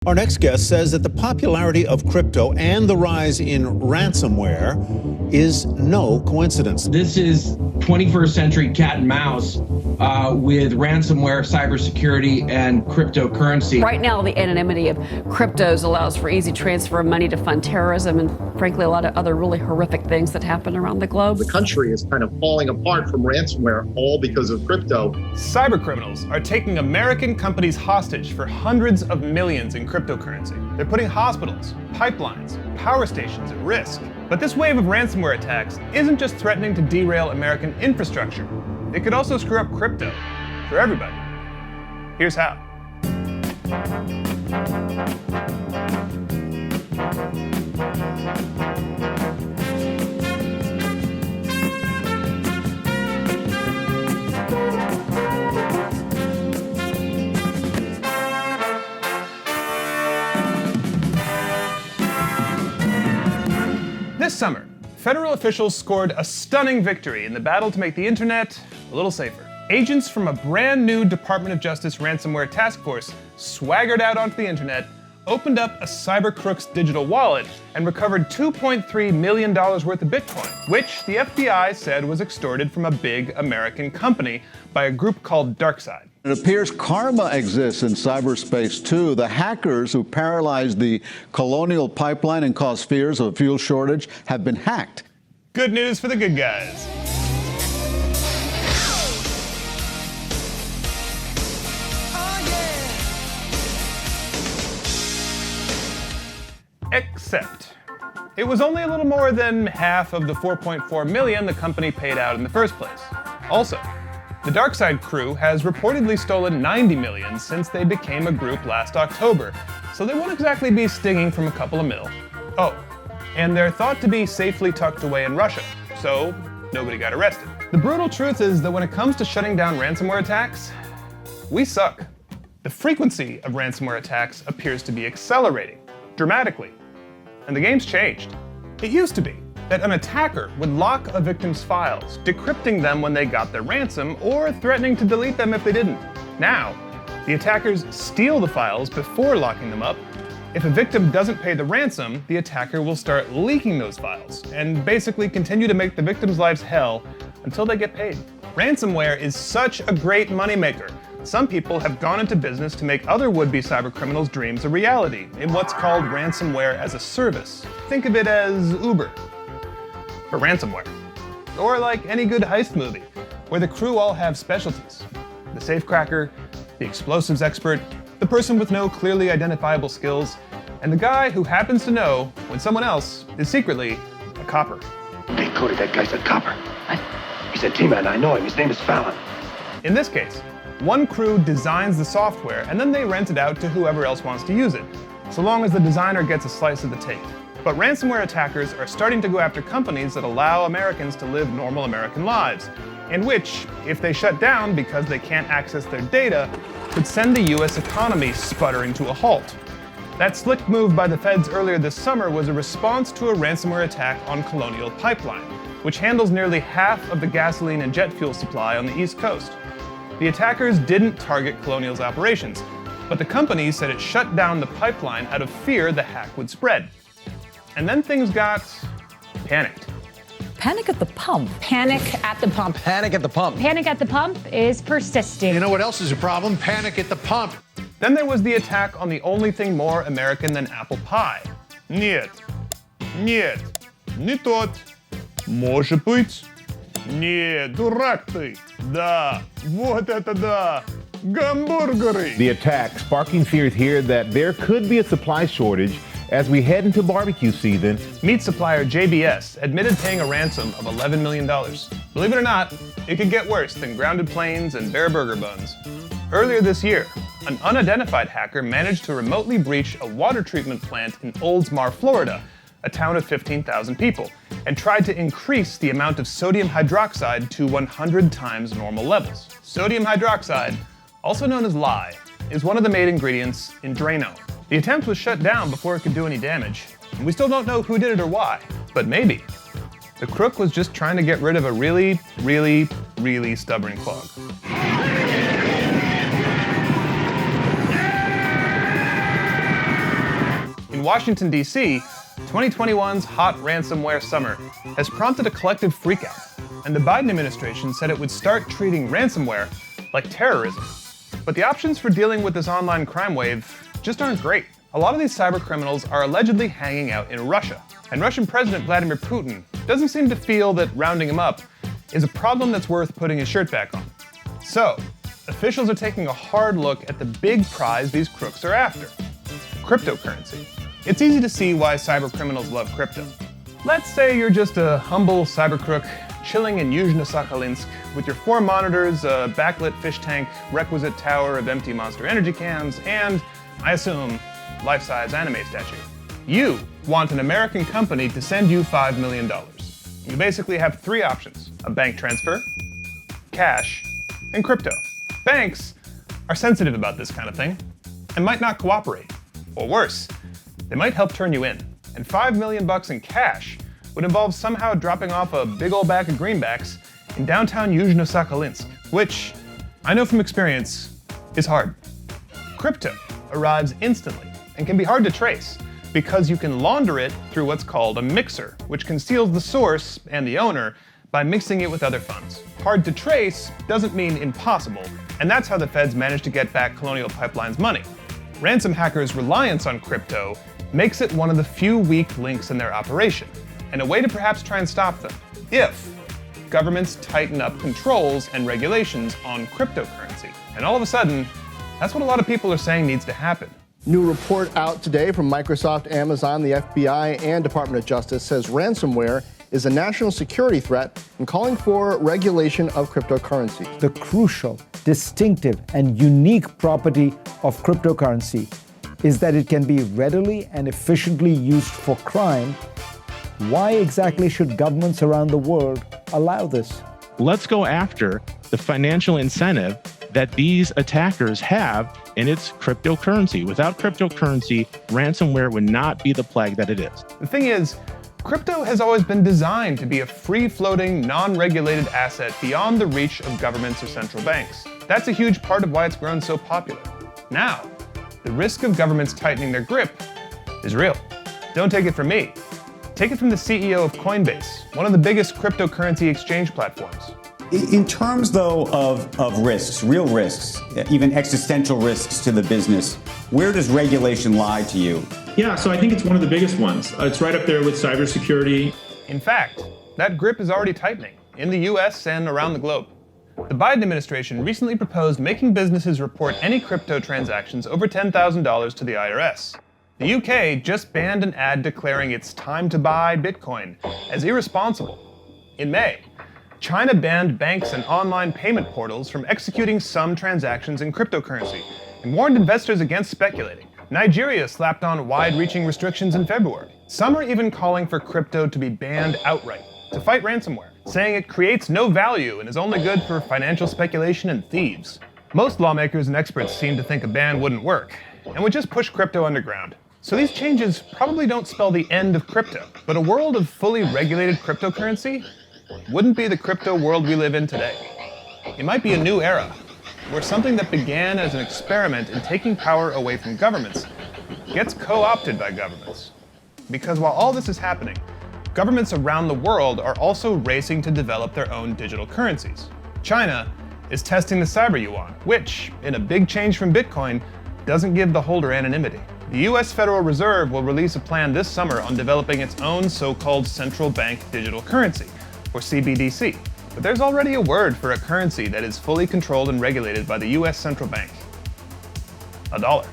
Our next guest says that the popularity of crypto and the rise in ransomware is no coincidence. This is 21st century cat and mouse with ransomware, cybersecurity, and cryptocurrency. Right now, the anonymity of cryptos allows for easy transfer of money to fund terrorism and, frankly, a lot of other really horrific things that happen around the globe. The country is kind of falling apart from ransomware, all because of crypto. Cybercriminals are taking American companies hostage for hundreds of millions in cryptocurrency. They're putting hospitals, pipelines, power stations at risk. But this wave of ransomware attacks isn't just threatening to derail American infrastructure. It could also screw up crypto for everybody. Here's how. This summer, federal officials scored a stunning victory in the battle to make the internet a little safer. Agents from a brand new Department of Justice ransomware task force swaggered out onto the internet, opened up a cyber crook's digital wallet, and recovered $2.3 million worth of Bitcoin, which the FBI said was extorted from a big American company by a group called DarkSide. It appears karma exists in cyberspace too. The hackers who paralyzed the Colonial Pipeline and caused fears of a fuel shortage have been hacked. Good news for the good guys. Except, it was only a little more than half of the $4.4 million the company paid out in the first place. Also, the DarkSide crew has reportedly stolen $90 million since they became a group last October, so they won't exactly be stinging from a couple of mil. Oh, and they're thought to be safely tucked away in Russia, so nobody got arrested. The brutal truth is that when it comes to shutting down ransomware attacks, we suck. The frequency of ransomware attacks appears to be accelerating, dramatically. And the game's changed. It used to be that an attacker would lock a victim's files, decrypting them when they got their ransom, or threatening to delete them if they didn't. Now, the attackers steal the files before locking them up. If a victim doesn't pay the ransom, the attacker will start leaking those files, and basically continue to make the victim's lives hell until they get paid. Ransomware is such a great moneymaker. Some people have gone into business to make other would-be cybercriminals' dreams a reality in what's called ransomware as a service. Think of it as Uber for ransomware. Or like any good heist movie, where the crew all have specialties. The safecracker, the explosives expert, the person with no clearly identifiable skills, and the guy who happens to know when someone else is secretly a copper. Hey, Cody, that guy's a copper. What? He's a T-man, I know him. His name is Fallon. In this case, one crew designs the software and then they rent it out to whoever else wants to use it, so long as the designer gets a slice of the cake. But ransomware attackers are starting to go after companies that allow Americans to live normal American lives, and which, if they shut down because they can't access their data, could send the US economy sputtering to a halt. That slick move by the feds earlier this summer was a response to a ransomware attack on Colonial Pipeline, which handles nearly half of the gasoline and jet fuel supply on the East Coast. The attackers didn't target Colonial's operations, but the company said it shut down the pipeline out of fear the hack would spread. And then things got panicked. Panic at the pump. Panic at the pump. Panic at the pump. Panic at the pump is persisting. You know what else is a problem? Panic at the pump. Then there was the attack on the only thing more American than apple pie. Нет. Нет. Не тот. Может быть. Нет, дурак ты. Да. Вот это да. Гамбургеры. The attack sparking fears here that there could be a supply shortage as we head into barbecue season. Meat supplier JBS admitted paying a ransom of $11 million. Believe it or not, it could get worse than grounded planes and bare burger buns. Earlier this year, an unidentified hacker managed to remotely breach a water treatment plant in Oldsmar, Florida, a town of 15,000 people, and tried to increase the amount of sodium hydroxide to 100 times normal levels. Sodium hydroxide, also known as lye, is one of the main ingredients in Drano. The attempt was shut down before it could do any damage, and we still don't know who did it or why, but maybe the crook was just trying to get rid of a really, really, really stubborn clog. In Washington, D.C., 2021's hot ransomware summer has prompted a collective freakout, and the Biden administration said it would start treating ransomware like terrorism. But the options for dealing with this online crime wave just aren't great. A lot of these cyber criminals are allegedly hanging out in Russia, and Russian President Vladimir Putin doesn't seem to feel that rounding him up is a problem that's worth putting his shirt back on. So, officials are taking a hard look at the big prize these crooks are after: cryptocurrency. It's easy to see why cyber criminals love crypto. Let's say you're just a humble cyber crook chilling in Yuzhno-Sakhalinsk with your 4 monitors, a backlit fish tank, requisite tower of empty Monster Energy cans, and, I assume, life-size anime statue. You want an American company to send you $5 million. You basically have 3 options: a bank transfer, cash, and crypto. Banks are sensitive about this kind of thing and might not cooperate. Or worse, they might help turn you in. And $5 million in cash would involve somehow dropping off a big old bag of greenbacks in downtown Yuzhno-Sakhalinsk, which, I know from experience, is hard. Crypto arrives instantly and can be hard to trace because you can launder it through what's called a mixer, which conceals the source and the owner by mixing it with other funds. Hard to trace doesn't mean impossible, and that's how the feds managed to get back Colonial Pipeline's money. Ransom hackers' reliance on crypto makes it one of the few weak links in their operation, and a way to perhaps try and stop them, if governments tighten up controls and regulations on cryptocurrency. And all of a sudden, that's what a lot of people are saying needs to happen. New report out today from Microsoft, Amazon, the FBI, and Department of Justice says ransomware is a national security threat and calling for regulation of cryptocurrency. The crucial, distinctive, and unique property of cryptocurrency is that it can be readily and efficiently used for crime. Why exactly should governments around the world allow this? Let's go after the financial incentive that these attackers have in its cryptocurrency. Without cryptocurrency, ransomware would not be the plague that it is. The thing is, crypto has always been designed to be a free-floating, non-regulated asset beyond the reach of governments or central banks. That's a huge part of why it's grown so popular. Now, the risk of governments tightening their grip is real. Don't take it from me. Take it from the CEO of Coinbase, one of the biggest cryptocurrency exchange platforms. In terms, though, of risks, real risks, even existential risks to the business, where does regulation lie to you? Yeah, so I think it's one of the biggest ones. It's right up there with cybersecurity. In fact, that grip is already tightening in the US and around the globe. The Biden administration recently proposed making businesses report any crypto transactions over $10,000 to the IRS. The UK just banned an ad declaring it's time to buy Bitcoin as irresponsible. In May, China banned banks and online payment portals from executing some transactions in cryptocurrency and warned investors against speculating. Nigeria slapped on wide-reaching restrictions in February. Some are even calling for crypto to be banned outright to fight ransomware, saying it creates no value and is only good for financial speculation and thieves. Most lawmakers and experts seem to think a ban wouldn't work and would just push crypto underground. So these changes probably don't spell the end of crypto, but a world of fully regulated cryptocurrency wouldn't be the crypto world we live in today. It might be a new era, where something that began as an experiment in taking power away from governments gets co-opted by governments. Because while all this is happening, governments around the world are also racing to develop their own digital currencies. China is testing the cyber yuan, which, in a big change from Bitcoin, doesn't give the holder anonymity. The US Federal Reserve will release a plan this summer on developing its own so-called central bank digital currency, or CBDC. But there's already a word for a currency that is fully controlled and regulated by the US central bank: a dollar.